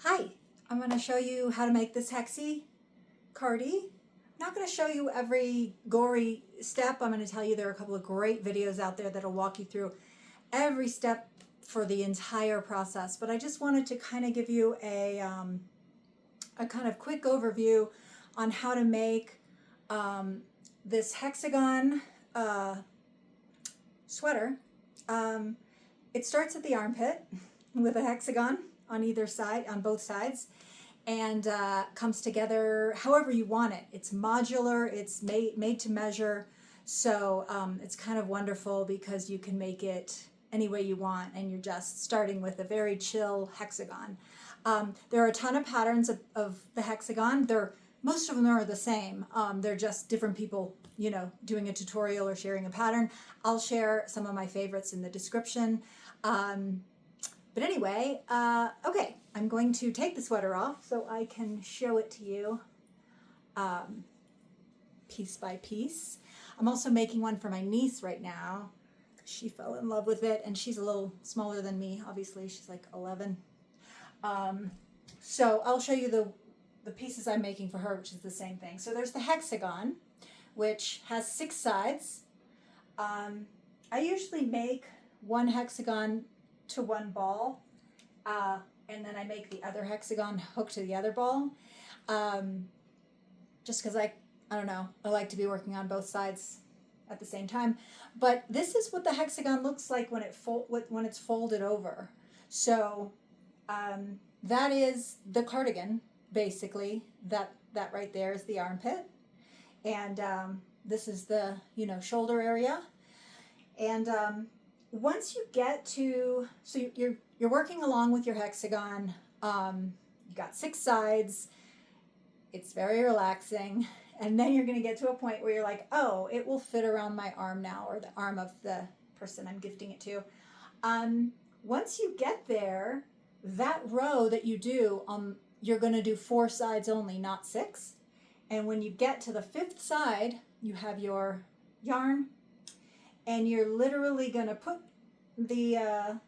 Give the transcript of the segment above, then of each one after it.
Hi, I'm going to show you how to make this Hexi cardi. I'm not going to show you every gory step. I'm going to tell you there are a couple of great videos out there that'll walk you through every step for the entire process. But I just wanted to kind of give you a kind of quick overview on how to make this hexagon sweater. It starts at the armpit with a hexagon on either side, on both sides, and comes together however you want it. It's modular, it's made to measure, so it's kind of wonderful because you can make it any way you want, and you're just starting with a very chill hexagon. There are a ton of patterns of the hexagon. Most of them are the same. They're just different people, you know, doing a tutorial or sharing a pattern. I'll share some of my favorites in the description. But anyway, okay, I'm going to take the sweater off so I can show it to you piece by piece. I'm also making one for my niece right now. She fell in love with it, and she's a little smaller than me, obviously. She's like 11. So I'll show you the pieces I'm making for her, which is the same thing. So there's the hexagon, which has 6 sides. I usually make one hexagon to one ball, and then I make the other hexagon hook to the other ball, just because I don't know, I like to be working on both sides at the same time. But this is what the hexagon looks like when it's folded over. So that is the cardigan, basically. That right there is the armpit, and this is the shoulder area. And once you get to, so you're working along with your hexagon. You got 6 sides. It's very relaxing, and then you're going to get to a point where you're like, oh, it will fit around my arm now, or the arm of the person I'm gifting it to. Once you get there, that row that you do, you're going to do 4 sides only, not 6. And when you get to the 5th side, you have your yarn, and you're literally going to put the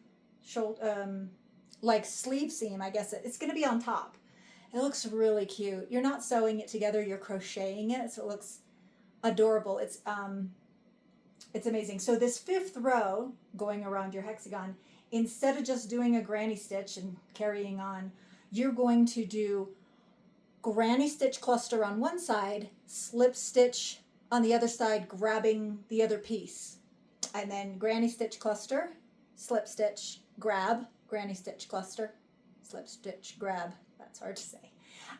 shoulder, like sleeve seam, I guess it's going to be on top. It looks really cute. You're not sewing it together, you're crocheting it, so it looks adorable. It's amazing. So this 5th row going around your hexagon, instead of just doing a granny stitch and carrying on, you're going to do granny stitch cluster on one side, slip stitch on the other side, grabbing the other piece, and then granny stitch cluster, slip stitch, grab, granny stitch cluster, slip stitch, grab. That's hard to say.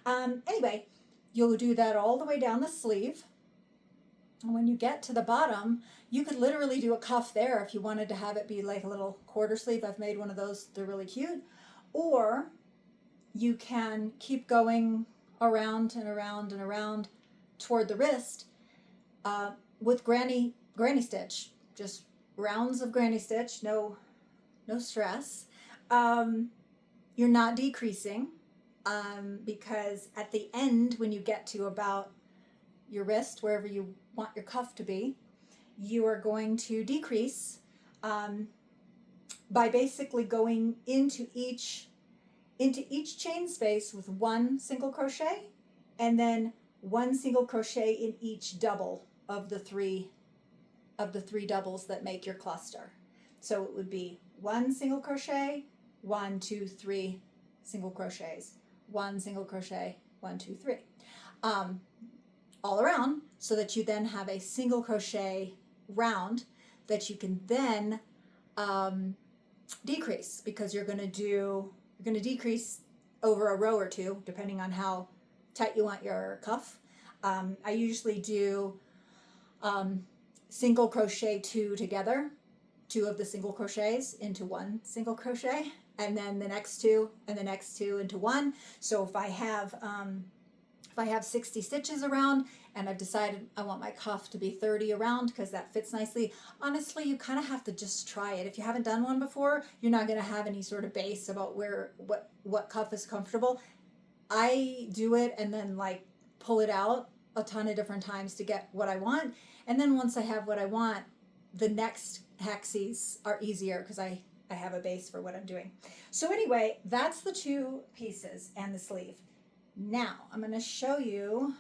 Anyway, you'll do that all the way down the sleeve. And when you get to the bottom, you could literally do a cuff there if you wanted to have it be like a little quarter sleeve. I've made one of those. They're really cute. Or you can keep going around and around and around toward the wrist with granny stitch. Just rounds of granny stitch, no stress. You're not decreasing because at the end, when you get to about your wrist, wherever you want your cuff to be, you are going to decrease by basically going into each chain space with 1 single crochet, and then 1 single crochet in each double of the three doubles that make your cluster. So it would be 1 single crochet, 1, 2, 3 single crochets, 1 single crochet, 1, 2, 3, all around, so that you then have a single crochet round that you can then decrease, because you're going to decrease over a row or 2 depending on how tight you want your cuff. I usually do single crochet 2 together, 2 of the single crochets into 1 single crochet, and then the next 2 and the next 2 into 1. So if I have 60 stitches around and I've decided I want my cuff to be 30 around because that fits nicely, honestly, you kind of have to just try it. If you haven't done one before, you're not going to have any sort of base about what cuff is comfortable. I do it and then like pull it out a ton of different times to get what I want. And then once I have what I want, the next hexes are easier because I I have a base for what I'm doing. So anyway, that's the two pieces and the sleeve. Now I'm going to show you.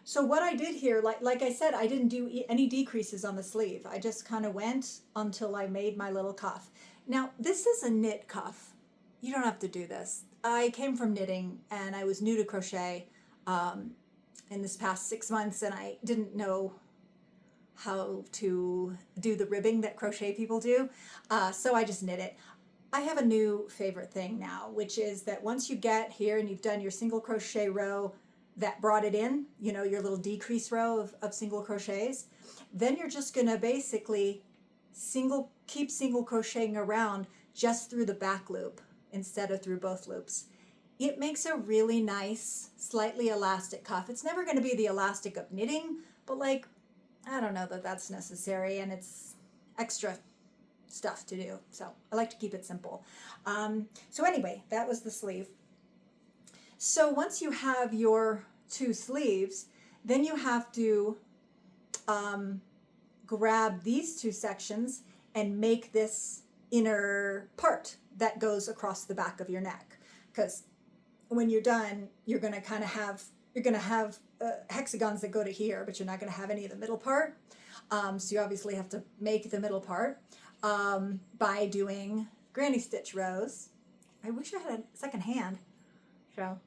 So what I did here, like I said, I didn't do any decreases on the sleeve. I just kind of went until I made my little cuff. Now this is a knit cuff. You don't have to do this. I came from knitting and I was new to crochet in this past 6 months, and I didn't know how to do the ribbing that crochet people do, so I just knit it. I have a new favorite thing now, which is that once you get here and you've done your single crochet row that brought it in, you know, your little decrease row of single crochets, then you're just going to basically keep single crocheting around just through the back loop instead of through both loops. It makes a really nice, slightly elastic cuff. It's never going to be the elastic of knitting, but like, I don't know that that's necessary, and it's extra stuff to do. So I like to keep it simple. So anyway, that was the sleeve. So once you have your two sleeves, then you have to grab these two sections and make this inner part that goes across the back of your neck. Because when you're done, you're going to kind of have, hexagons that go to here, but you're not going to have any of the middle part. So you obviously have to make the middle part by doing granny stitch rows. I wish I had a second hand. So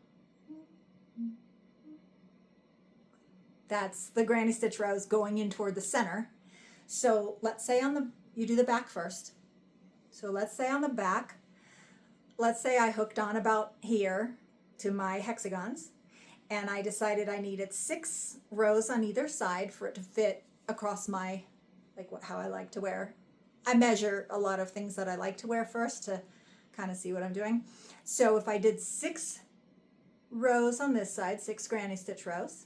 that's the granny stitch rows going in toward the center. So let's say you do the back first. So let's say on the back, let's say I hooked on about here to my hexagons, and I decided I needed 6 rows on either side for it to fit across my, how I like to wear. I measure a lot of things that I like to wear first to kind of see what I'm doing. So if I did 6 rows on this side, 6 granny stitch rows,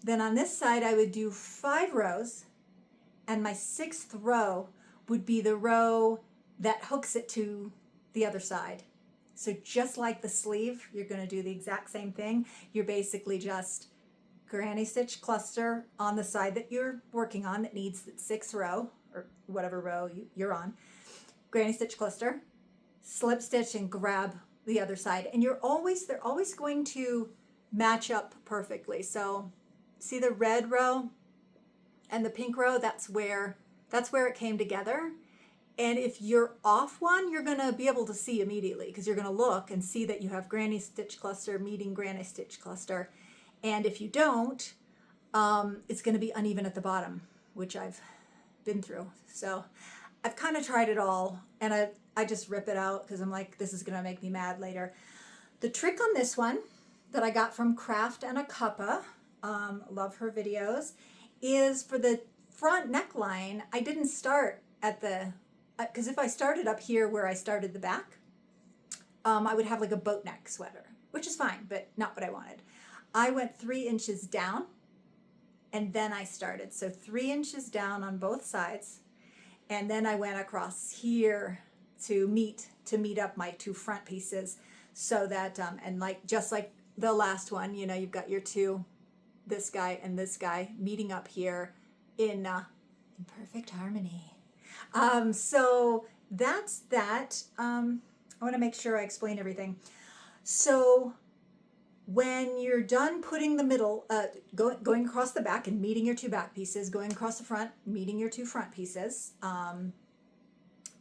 then on this side I would do 5 rows, and my 6th row would be the row that hooks it to the other side. So just like the sleeve, you're going to do the exact same thing. You're basically just granny stitch cluster on the side that you're working on that needs the 6th row, or whatever row you're on. Granny stitch cluster, slip stitch, and grab the other side. And they're always going to match up perfectly. So see the red row and the pink row? That's where it came together. And if you're off one, you're going to be able to see immediately, because you're going to look and see that you have granny stitch cluster meeting granny stitch cluster. And if you don't, it's going to be uneven at the bottom, which I've been through. So I've kind of tried it all, and I just rip it out because I'm like, this is going to make me mad later. The trick on this one that I got from Craft and a Cuppa, love her videos, is for the front neckline, I didn't start at the, because if I started up here where I started the back, I would have like a boat neck sweater, which is fine, but not what I wanted. I went 3 inches down, and then I started. So 3 inches down on both sides, and then I went across here to meet up my 2 front pieces, so that and just like the last one, you know, you've got your 2, this guy and this guy meeting up here in perfect harmony. So that's that. I want to make sure I explain everything. So when you're done putting the middle, going across the back and meeting your 2 back pieces, going across the front, meeting your 2 front pieces,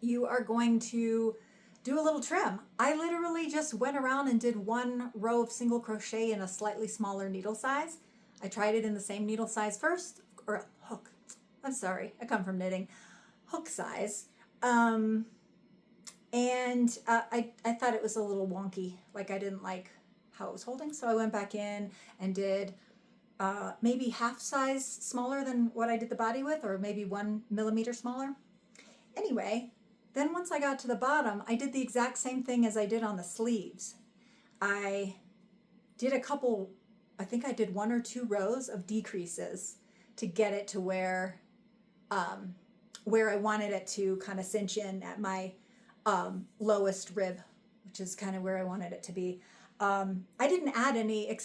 you are going to do a little trim. I literally just went around and did 1 row of single crochet in a slightly smaller needle size. I tried it in the same needle size first, or hook. I'm sorry, I come from knitting. Hook size. And I thought it was a little wonky. Like, I didn't like how it was holding, so I went back in and did maybe half size smaller than what I did the body with, or maybe 1 millimeter smaller. Anyway, then once I got to the bottom, I did the exact same thing as I did on the sleeves. I did a couple, I think I did 1 or 2 rows of decreases to get it to where I wanted it to kind of cinch in at my lowest rib, which is kind of where I wanted it to be. I didn't add any,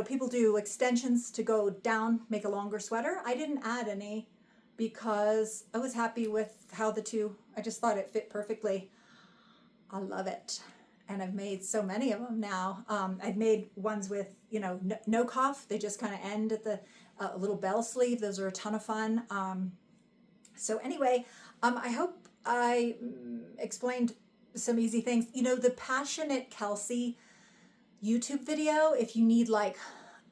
people do extensions to go down, make a longer sweater. I didn't add any because I was happy with how the two, I just thought it fit perfectly. I love it. And I've made so many of them now. I've made ones with, you know, no cuff. They just kind of end at the little bell sleeve. Those are a ton of fun. So anyway, I hope I explained some easy things. You know, the Passionate Kelsey YouTube video, if you need like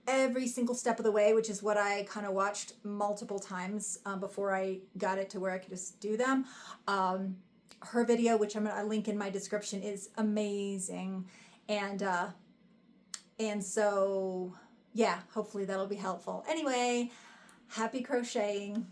every single step of the way, which is what I kind of watched multiple times before I got it to where I could just do them. Her video, which I'm gonna link in my description, is amazing, and so yeah, hopefully that'll be helpful. Anyway, happy crocheting.